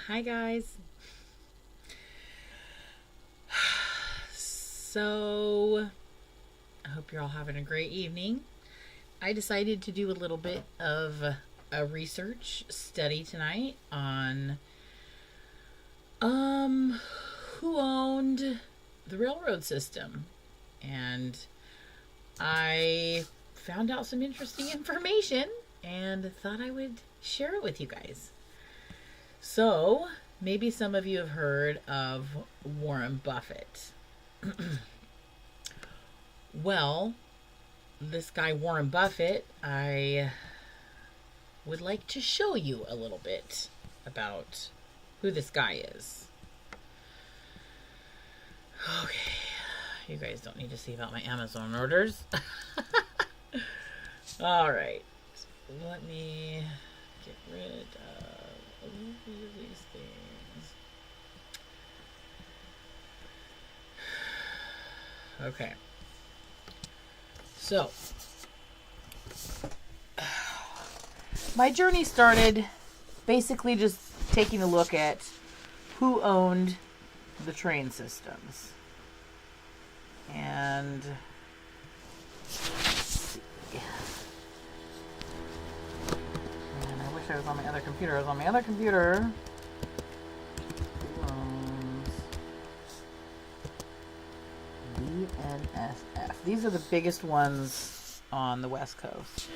Hi, guys. So, I hope you're all having a great evening. I decided to do a little bit of a research study tonight on um who owned the railroad system. And I found out some interesting information and thought I would share it with you guys. So, maybe some of you have heard of Warren Buffett. Well, this guy Warren Buffett, I would like to show you a little bit about who this guy is. Okay, you guys don't need to see about my Amazon orders. All right, let me get rid of these things. Okay, so my journey started basically just taking a look at who owned the train systems. And I wish I was on my other computer. I was on my other computer. Who owns BNSF? These are the biggest ones on the West Coast.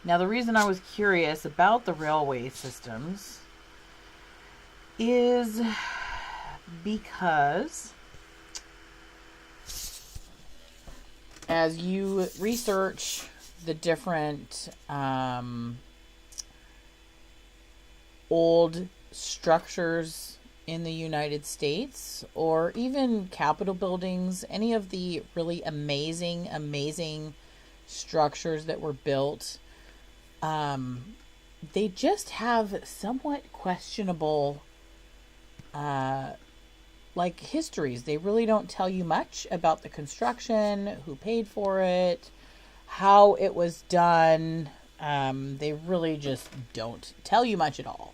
Now, the reason I was curious about the railway systems is because as you research the different old structures in the United States, or even Capitol buildings, any of the really amazing structures that were built, they just have somewhat questionable histories. They really don't tell you much about the construction, who paid for it, how it was done. They really just don't tell you much at all.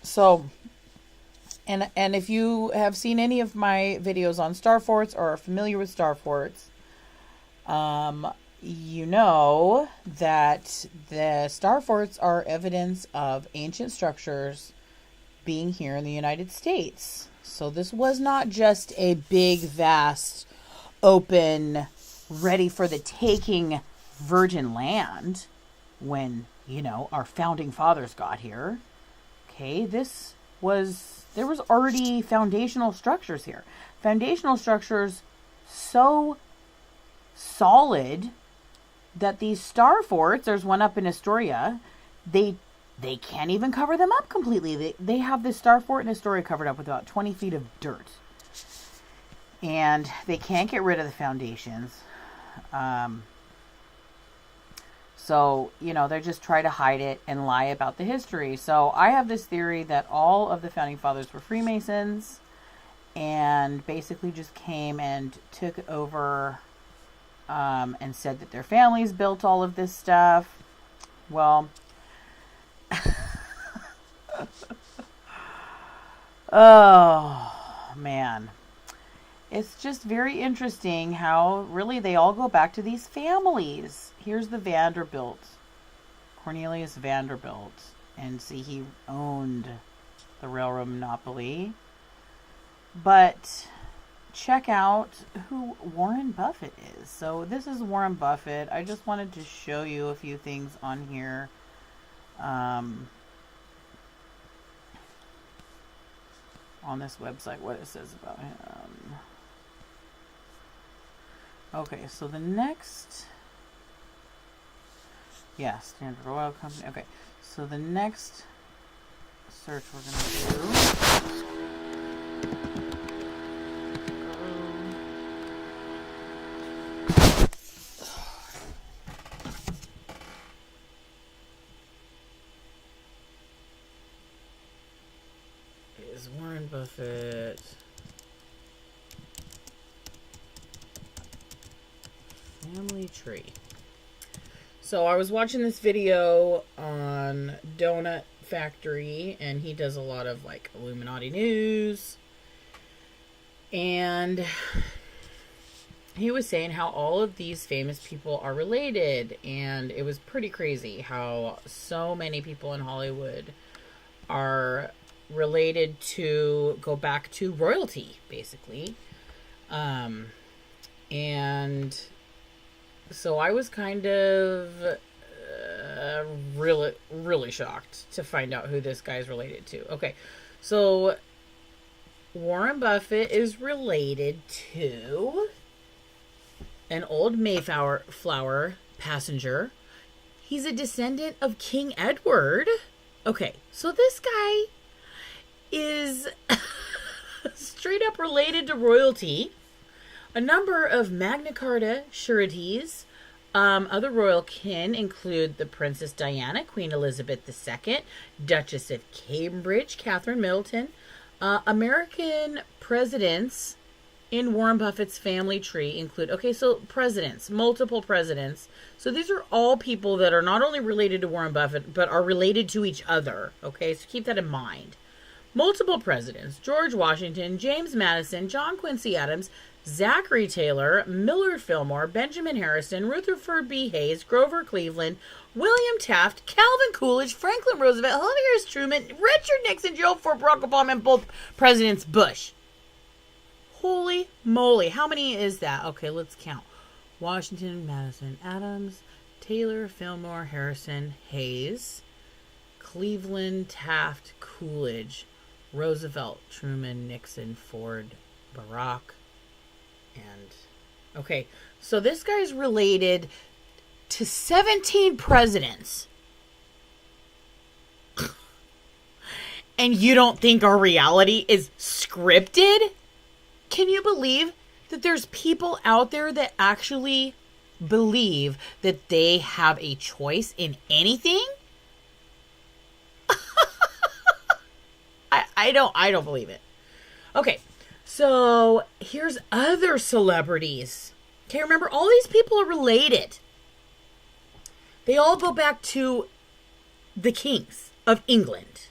So, and if you have seen any of my videos on star forts or are familiar with star forts, you know that the star forts are evidence of ancient structures being here in the United States. So this was not just a big, vast, open, ready for the taking virgin land when, our founding fathers got here. Okay, there was already foundational structures here. Foundational structures so solid that these star forts, there's one up in Astoria, they can't even cover them up completely. They have this star fort in Astoria covered up with about 20 feet of dirt. And they can't get rid of the foundations. So, they just try to hide it and lie about the history. So I have this theory that all of the founding fathers were Freemasons and basically just came and took over and said that their families built all of this stuff. Well, oh, man. It's just very interesting how really they all go back to these families. Here's the Vanderbilt, Cornelius Vanderbilt. And see, he owned the railroad monopoly. But check out who Warren Buffett is. So this is Warren Buffett. I just wanted to show you a few things on here. On this website, what it says about him. Okay, so the next... Yeah, Standard Oil Company. Okay, so the next search we're going to do... is Warren Buffett... family tree. So I was watching this video on Donut Factory, and he does a lot of like Illuminati news. And he was saying how all of these famous people are related, and it was pretty crazy how so many people in Hollywood are related to go back to royalty, basically. And so I was kind of really shocked to find out who this guy's related to. Okay, so Warren Buffett is related to an old Mayflower passenger. He's a descendant of King Edward. Okay, so this guy is straight up related to royalty. A number of Magna Carta sureties. Other royal kin include the Princess Diana, Queen Elizabeth II, Duchess of Cambridge, Catherine Middleton. American presidents in Warren Buffett's family tree include, okay, so presidents, multiple presidents. So these are all people that are not only related to Warren Buffett, but are related to each other. Okay, so keep that in mind. Multiple presidents: George Washington, James Madison, John Quincy Adams, Zachary Taylor, Millard Fillmore, Benjamin Harrison, Rutherford B. Hayes, Grover Cleveland, William Taft, Calvin Coolidge, Franklin Roosevelt, Harry Truman, Richard Nixon, Joe Ford, Barack Obama, and both Presidents Bush. Holy moly. How many is that? Okay, let's count. Washington, Madison, Adams, Taylor, Fillmore, Harrison, Hayes, Cleveland, Taft, Coolidge, Roosevelt, Truman, Nixon, Ford, Barack, and... Okay, so this guy's related to 17 presidents. And you don't think our reality is scripted? Can you believe that there's people out there that actually believe that they have a choice in anything? I don't believe it. Okay, so here's other celebrities. Okay, remember, all these people are related. They all go back to the kings of England.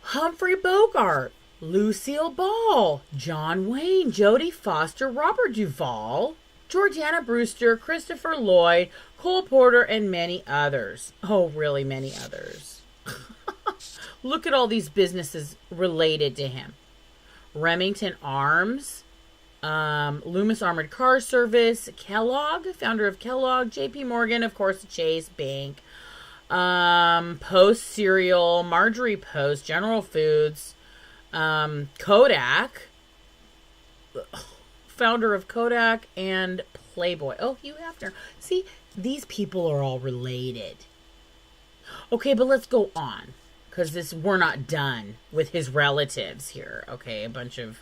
Humphrey Bogart, Lucille Ball, John Wayne, Jodie Foster, Robert Duvall, Jordana Brewster, Christopher Lloyd, Cole Porter, and many others. Oh, really many others. Look at all these businesses related to him. Remington Arms, Loomis Armored Car Service, Kellogg, founder of Kellogg, JP Morgan, of course, Chase Bank, Post Cereal, Marjorie Post, General Foods, Kodak, founder of Kodak, and Playboy. Oh, Hugh Hefner. See, these people are all related. Okay, but let's go on, because we're not done with his relatives here. Okay, a bunch of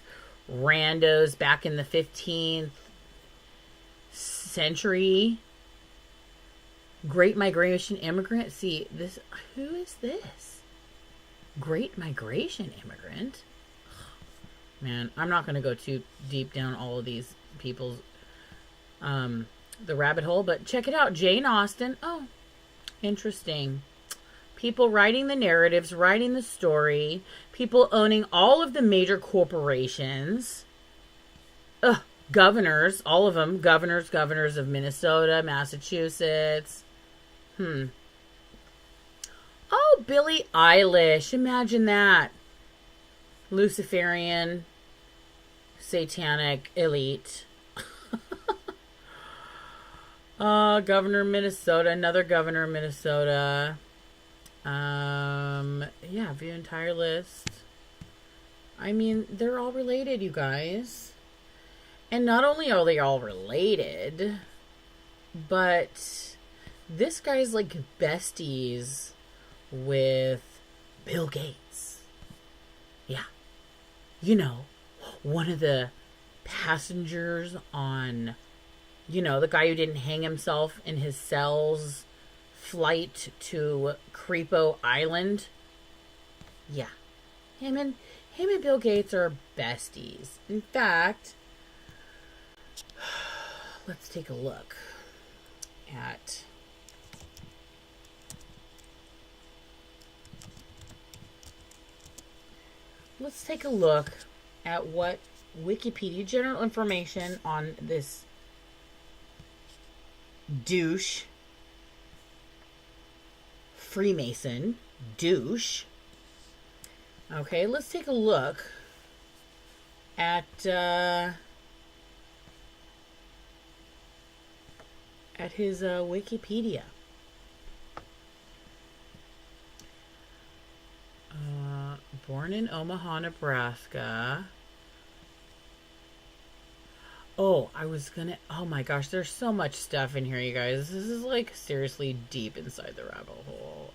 randos back in the 15th century. Great Migration Immigrant. See, this, who is this? Great Migration Immigrant? Man, I'm not going to go too deep down all of these people's, the rabbit hole, but check it out. Jane Austen. Oh, interesting. People writing the narratives, writing the story. People owning all of the major corporations. Ugh, governors, all of them. Governors of Minnesota, Massachusetts. Oh, Billie Eilish. Imagine that. Luciferian, satanic elite. Governor of Minnesota, another governor of Minnesota. Yeah, view entire list. I mean, they're all related, you guys. And not only are they all related, but this guy's like besties with Bill Gates. Yeah. You know, one of the passengers on, you know, the guy who didn't hang himself in his cell's flight to Creepo Island. Yeah. Him and Bill Gates are besties. In fact, let's take a look. at let's take a look at what Wikipedia general information on this douche Freemason douche. Okay, let's take a look at his Wikipedia. Born in Omaha, Nebraska. Oh, oh my gosh, there's so much stuff in here, you guys. This is like seriously deep inside the rabbit hole.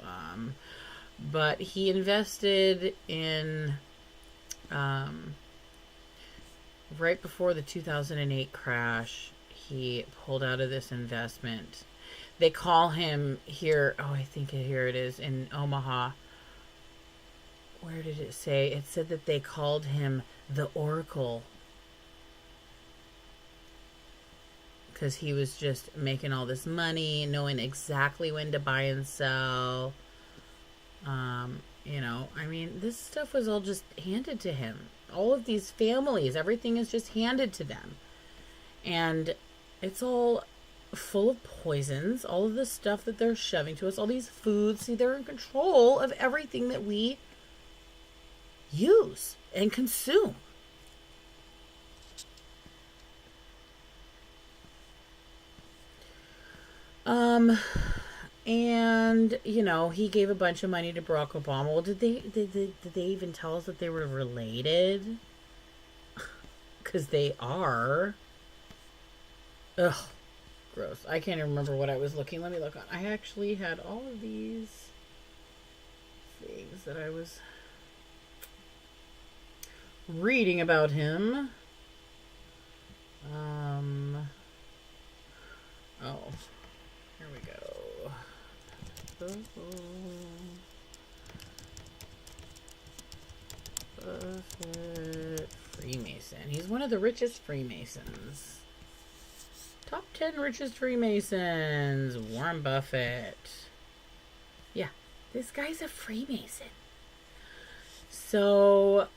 But he invested in, right before the 2008 crash, he pulled out of this investment. They call him here, oh, I think here it is, in Omaha. Where did it say? It said that they called him the Oracle. Because he was just making all this money, knowing exactly when to buy and sell. You know, I mean, this stuff was all just handed to him. All of these families, everything is just handed to them. And it's all full of poisons, all of the stuff that they're shoving to us, all these foods. See, they're in control of everything that we use and consume. And you know, he gave a bunch of money to Barack Obama. Well, did they even tell us that they were related? Because they are. Ugh, gross. I can't even remember what I was looking. Let me look on. I actually had all of these things that I was reading about him. Oh, here we go. Buffett Freemason. He's one of the richest Freemasons. Top 10 richest Freemasons. Warren Buffett. Yeah, this guy's a Freemason. So,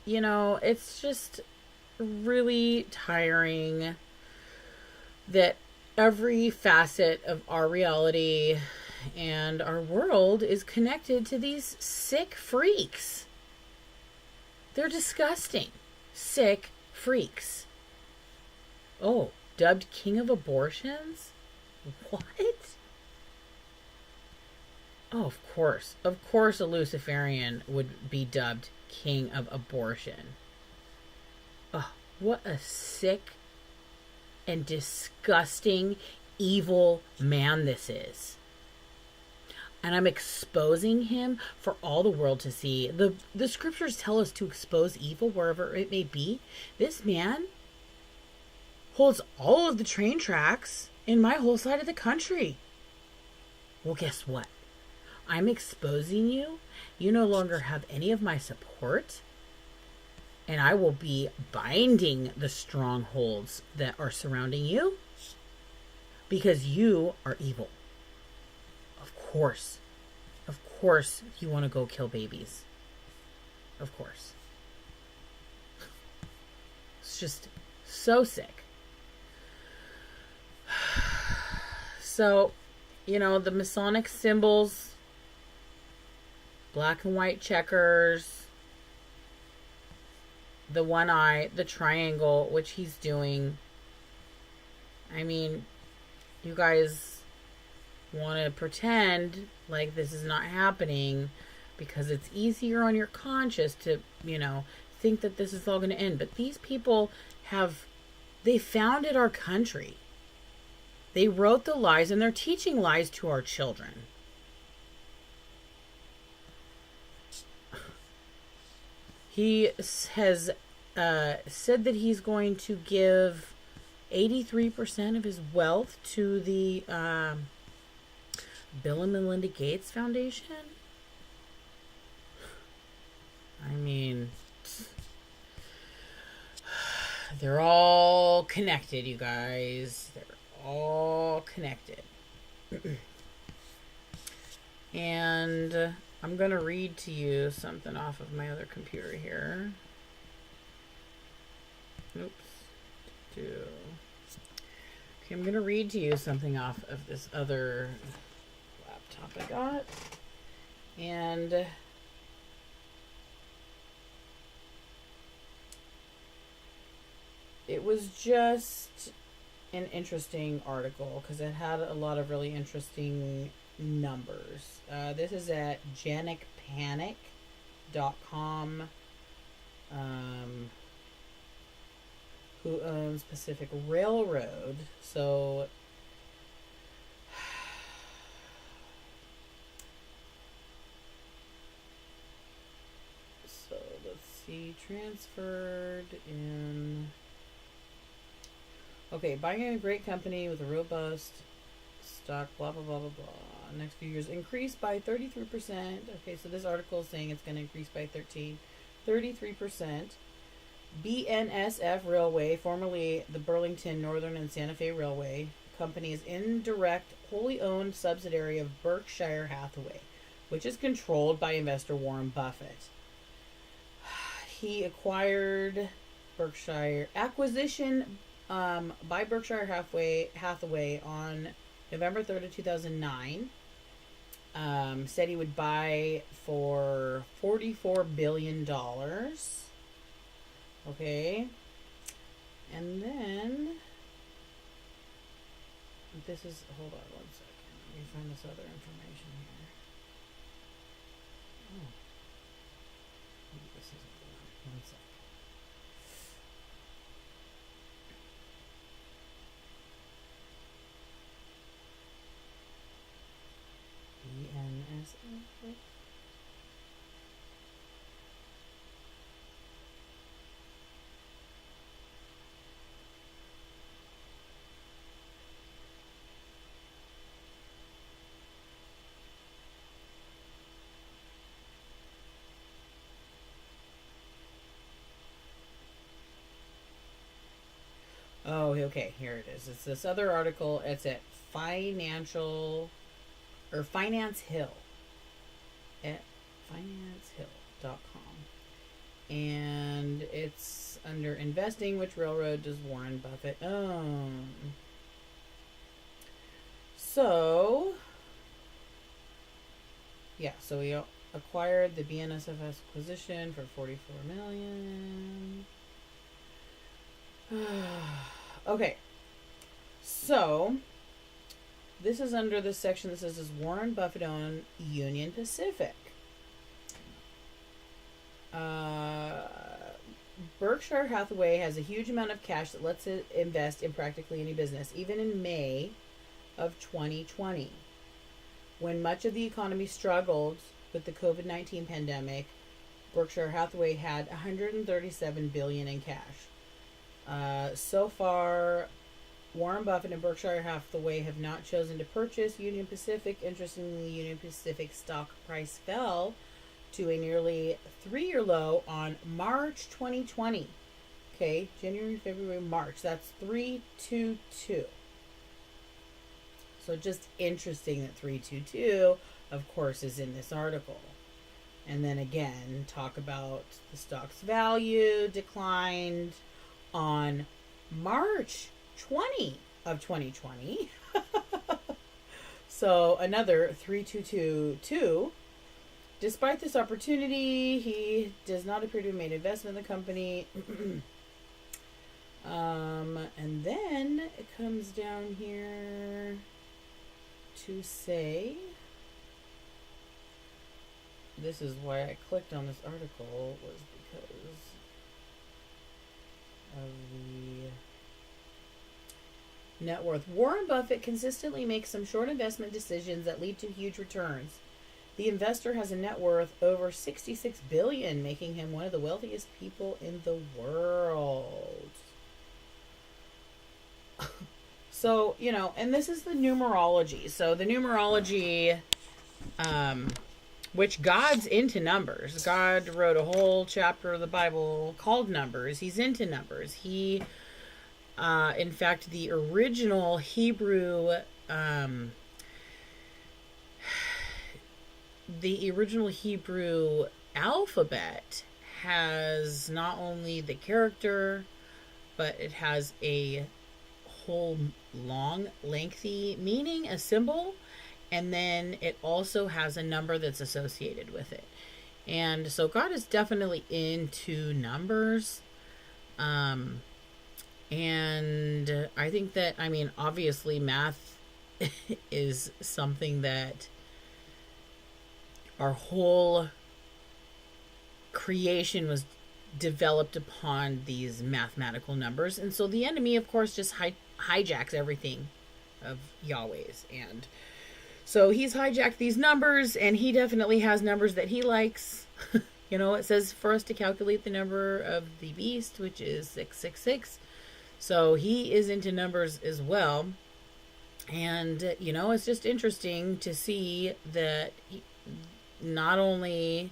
you know, it's just really tiring that every facet of our reality and our world is connected to these sick freaks. They're disgusting. Sick freaks. Oh, dubbed king of abortions? What? Oh, of course. Of course a Luciferian would be dubbed king of abortion. Oh, what a sick and disgusting, evil man this is. And I'm exposing him for all the world to see. The scriptures tell us to expose evil wherever it may be. This man holds all of the train tracks in my whole side of the country. Well, guess what? I'm exposing you. You no longer have any of my support. And I will be binding the strongholds that are surrounding you. Because you are evil. Of course you want to go kill babies. Of course. It's just so sick. So, you know, the Masonic symbols, black and white checkers, the one eye, the triangle, which he's doing. I mean, you guys want to pretend like this is not happening because it's easier on your conscience to, you know, think that this is all going to end. But these people they founded our country. They wrote the lies and they're teaching lies to our children. He has said that he's going to give 83% of his wealth to the Bill and Melinda Gates Foundation. I mean, they're all connected, you guys. They're all connected. And I'm going to read to you something off of my other computer here. Oops. Okay, I'm going to read to you something off of this other laptop I got. And it was just an interesting article because it had a lot of really interesting numbers. This is at janicpanic.com. Who owns Pacific Railroad. So let's see, transferred in. Okay, buying a great company with a robust stock, blah, blah, blah, blah, blah. Next few years, increased by 33%. Okay, so this article is saying it's going to increase by 33%. BNSF Railway, formerly the Burlington Northern and Santa Fe Railway Company, is indirect, wholly owned subsidiary of Berkshire Hathaway, which is controlled by investor Warren Buffett. He acquired acquisition by Berkshire Hathaway on November 3rd of 2009. Said he would buy for $44 billion. Okay. And then this is, hold on one second. Let me find this other information here. Oh. Maybe this isn't the one. One second. BNSF. Oh, okay, here it is. It's this other article. It's at Finance Hill. At financehill.com. And it's under investing. Which railroad does Warren Buffett own? So, yeah, so we acquired the BNSF acquisition for $44 million. Okay, so this is under the section that says, "Does Warren Buffett own Union Pacific?" Berkshire Hathaway has a huge amount of cash that lets it invest in practically any business, even in May of 2020, when much of the economy struggled with the COVID-19 pandemic. Berkshire Hathaway had $137 billion in cash. So far, Warren Buffett and Berkshire Hathaway have not chosen to purchase Union Pacific. Interestingly, Union Pacific stock price fell to a nearly 3-year low on March 2020. Okay, January, February, March. That's 322. So just interesting that 322, of course, is in this article. And then again, talk about the stock's value declined on March 20 of 2020. So another 3222. Despite this opportunity, he does not appear to have made investment in the company. And then it comes down here to say, this is why I clicked on this article, was because of the net worth. Warren Buffett consistently makes some short investment decisions that lead to huge returns. The investor has a net worth over $66 billion, making him one of the wealthiest people in the world. So, you know, and this is the numerology. So the numerology, which God's into numbers. God wrote a whole chapter of the Bible called Numbers. He's into numbers. He In fact, the original Hebrew alphabet has not only the character, but it has a whole long, lengthy meaning, a symbol, and then it also has a number that's associated with it. And so God is definitely into numbers. And I think that, I mean, obviously math is something that our whole creation was developed upon these mathematical numbers. And so the enemy, of course, just hijacks everything of Yahweh's. And so he's hijacked these numbers, and he definitely has numbers that he likes. You know, it says for us to calculate the number of the beast, which is 666. So he is into numbers as well. And, you know, it's just interesting to see that not only,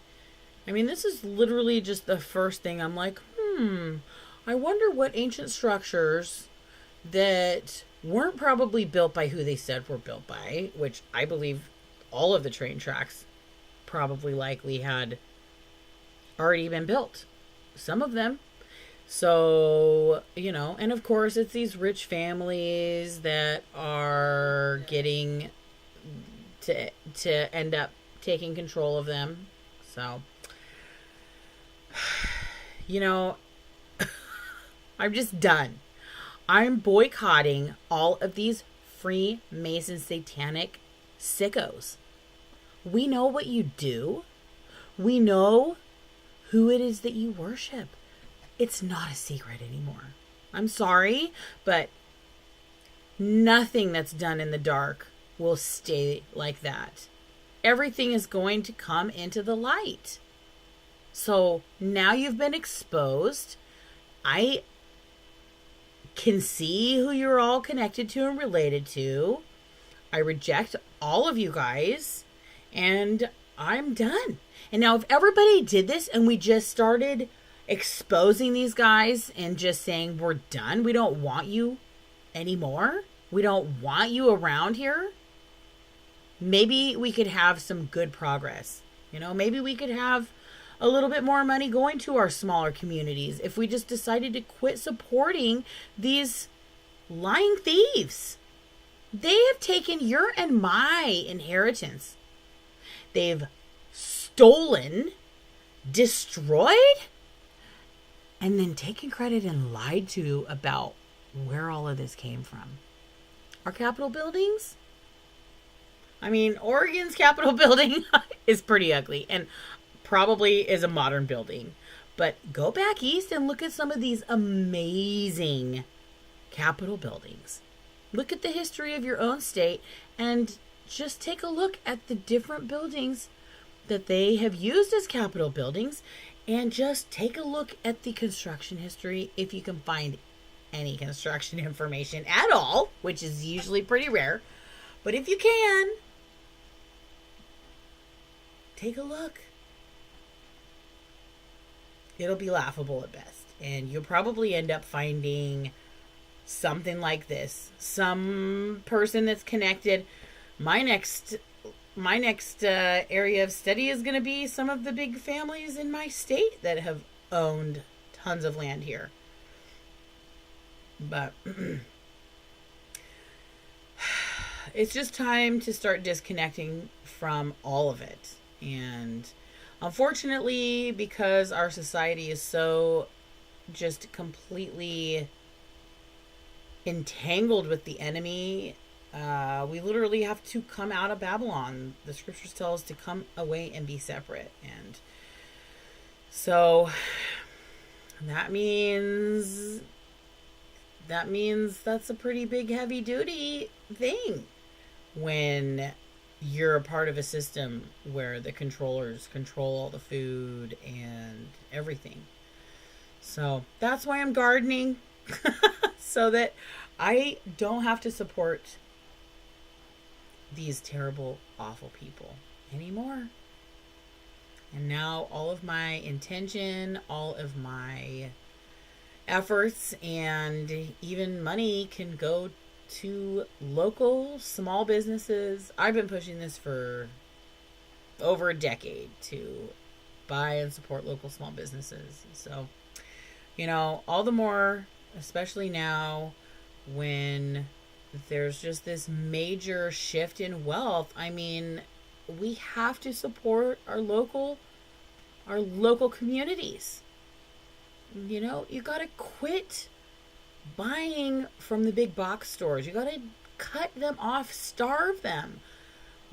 I mean, this is literally just the first thing I'm like, I wonder what ancient structures that weren't probably built by who they said were built by, which I believe all of the train tracks probably likely had already been built. Some of them. So, you know, and of course it's these rich families that are getting to end up taking control of them. So, you know, I'm just done. I'm boycotting all of these Freemason satanic sickos. We know what you do. We know who it is that you worship. It's not a secret anymore. I'm sorry, but nothing that's done in the dark will stay like that. Everything is going to come into the light. So now you've been exposed. I can see who you're all connected to and related to. I reject all of you guys, and I'm done. And now if everybody did this and we just started exposing these guys and just saying, we're done, we don't want you anymore, we don't want you around here, maybe we could have some good progress. You know, maybe we could have a little bit more money going to our smaller communities if we just decided to quit supporting these lying thieves. They have taken your and my inheritance. They've stolen, destroyed, and then taken credit and lied to about where all of this came from. Our Capitol buildings? I mean, Oregon's Capitol building is pretty ugly and probably is a modern building. But go back east and look at some of these amazing Capitol buildings. Look at the history of your own state and just take a look at the different buildings that they have used as Capitol buildings, and just take a look at the construction history if you can find any construction information at all, which is usually pretty rare. But if you can, take a look. It'll be laughable at best. And you'll probably end up finding something like this. Some person that's connected. My next area of study is going to be some of the big families in my state that have owned tons of land here. But it's just time to start disconnecting from all of it. And unfortunately, because our society is so just completely entangled with the enemy, we literally have to come out of Babylon. The scriptures tell us to come away and be separate. And so that means that's a pretty big heavy duty thing when you're a part of a system where the controllers control all the food and everything. So that's why I'm gardening, so that I don't have to support these terrible, awful people anymore. And now all of my intention, all of my efforts and even money can go to local small businesses. I've been pushing this for over a decade to buy and support local small businesses. So, all the more, especially now when there's just this major shift in wealth. I mean, we have to support our local communities. You got to quit buying from the big box stores. You got to cut them off, starve them.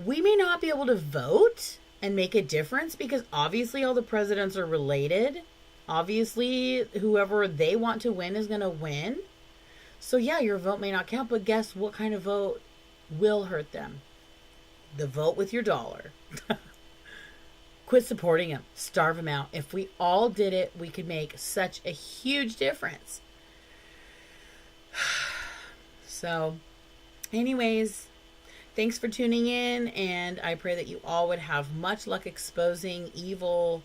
We may not be able to vote and make a difference because obviously all the presidents are related. Obviously, whoever they want to win is going to win. So yeah, your vote may not count, but guess what kind of vote will hurt them? The vote with your dollar. Quit supporting them. Starve them out. If we all did it, we could make such a huge difference. So, anyways, thanks for tuning in, and I pray that you all would have much luck exposing evil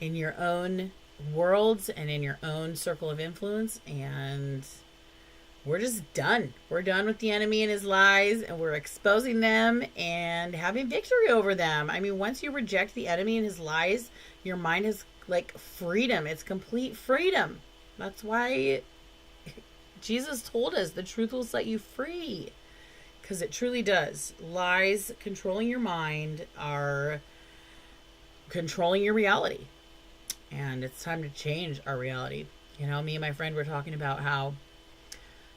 in your own worlds and in your own circle of influence. And we're just done. We're done with the enemy and his lies, and we're exposing them and having victory over them. I mean, once you reject the enemy and his lies, your mind has freedom. It's complete freedom. That's why Jesus told us the truth will set you free, because it truly does. Lies controlling your mind are controlling your reality, and it's time to change our reality. Me and my friend were talking about how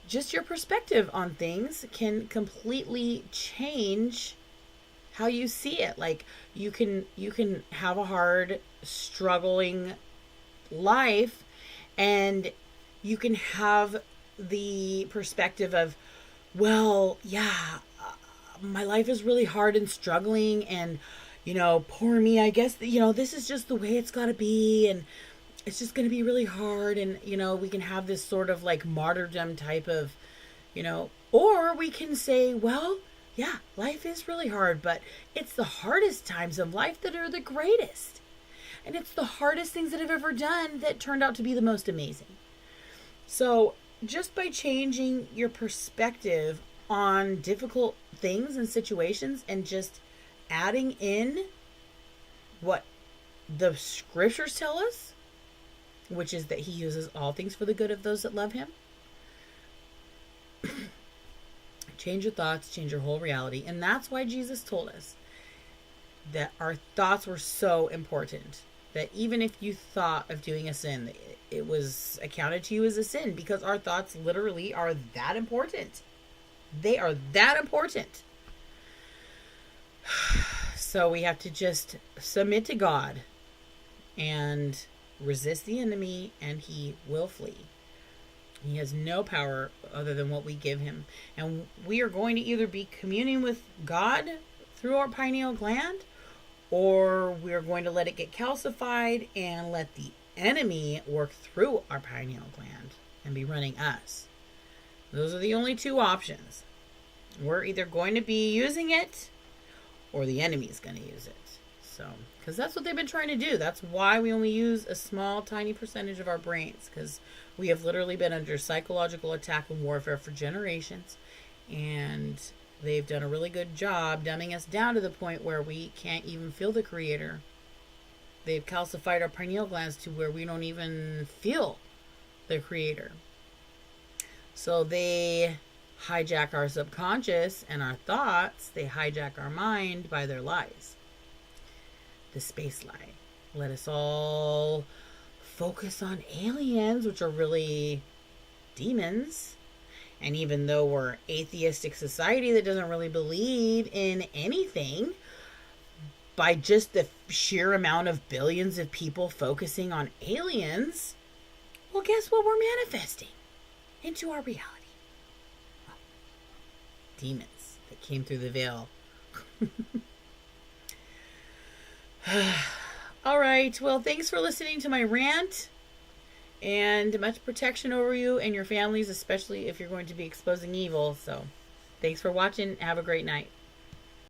just your perspective on things can completely change how you see it. You can have a hard, struggling life, and you can have the perspective of, well, yeah, my life is really hard and struggling, and poor me, I guess, this is just the way it's got to be, and it's just going to be really hard. And we can have this sort of martyrdom type of, or we can say, well, yeah, life is really hard, but it's the hardest times of life that are the greatest, and it's the hardest things that I've ever done that turned out to be the most amazing. So just by changing your perspective on difficult things and situations, and just adding in what the scriptures tell us, which is that he uses all things for the good of those that love him. Change your thoughts, change your whole reality. And that's why Jesus told us that our thoughts were so important. That even if you thought of doing a sin, it was accounted to you as a sin, because our thoughts literally are that important. They are that important. So we have to just submit to God and resist the enemy, and he will flee. He has no power other than what we give him. And we are going to either be communing with God through our pineal gland, or we're going to let it get calcified and let the enemy work through our pineal gland and be running us. Those are the only two options. We're either going to be using it, or the enemy's going to use it. So, because that's what they've been trying to do. That's why we only use a small, tiny percentage of our brains, because we have literally been under psychological attack and warfare for generations, and they've done a really good job dumbing us down to the point where we can't even feel the Creator. They've calcified our pineal glands to where we don't even feel the Creator. So they hijack our subconscious and our thoughts. They hijack our mind by their lies. The space lie. Let us all focus on aliens, which are really demons. And even though we're an atheistic society that doesn't really believe in anything, by just the sheer amount of billions of people focusing on aliens, well, guess what we're manifesting into our reality? Well, demons that came through the veil. All right. Well, thanks for listening to my rant, and much protection over you and your families, especially if you're going to be exposing evil. So thanks for watching. Have a great night.